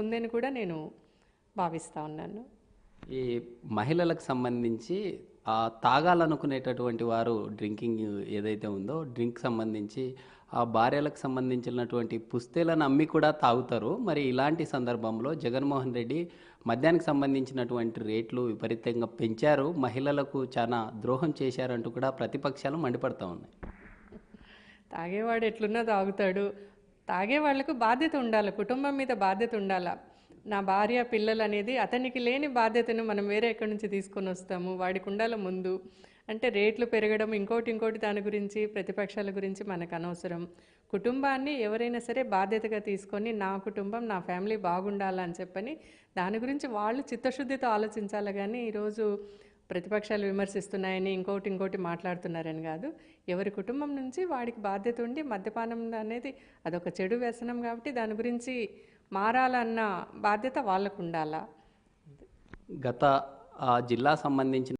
ఉందని కూడా నేను భావిస్తా ఉన్నాను. ఈ మహిళలకు సంబంధించి తాగాలనుకునేటటువంటి వారు డ్రింకింగ్ ఏదైతే ఉందో డ్రింక్ సంబంధించి ఆ భార్యలకు సంబంధించినటువంటి పుస్తేలను అమ్మి కూడా తాగుతారు. మరి ఇలాంటి సందర్భంలో జగన్మోహన్ రెడ్డి మద్యానికి సంబంధించినటువంటి రేట్లు విపరీతంగా పెంచారు, మహిళలకు చాలా ద్రోహం చేశారంటూ కూడా ప్రతిపక్షాలు మండిపడతా ఉన్నాయి. తాగేవాడు ఎట్లున్నా తాగుతాడు. తాగే వాళ్లకు బాధ్యత ఉండాలి, కుటుంబం మీద బాధ్యత ఉండాలి. నా భార్య పిల్లలు అనేది అతనికి లేని బాధ్యతను మనం వేరే ఎక్కడి నుంచి తీసుకొని వస్తాము, వాడికి ఉండాలి ముందు. అంటే రేట్లు పెరగడం ఇంకోటి దాని గురించి ప్రతిపక్షాల గురించి మనకు అనవసరం. కుటుంబాన్ని ఎవరైనా సరే బాధ్యతగా తీసుకొని నా కుటుంబం నా ఫ్యామిలీ బాగుండాలని చెప్పని దాని గురించి వాళ్ళు చిత్తశుద్ధితో ఆలోచించాలి. కానీ ఈరోజు ప్రతిపక్షాలు విమర్శిస్తున్నాయని ఇంకోటి మాట్లాడుతున్నారని కాదు. ఎవరి కుటుంబం నుంచి వాడికి బాధ్యత ఉండి, మద్యపానం అనేది అదొక చెడు వ్యసనం కాబట్టి దాని గురించి మారాలన్న బాధ్యత వాళ్ళకు ఉండాలా. గత జిల్లా సంబంధించిన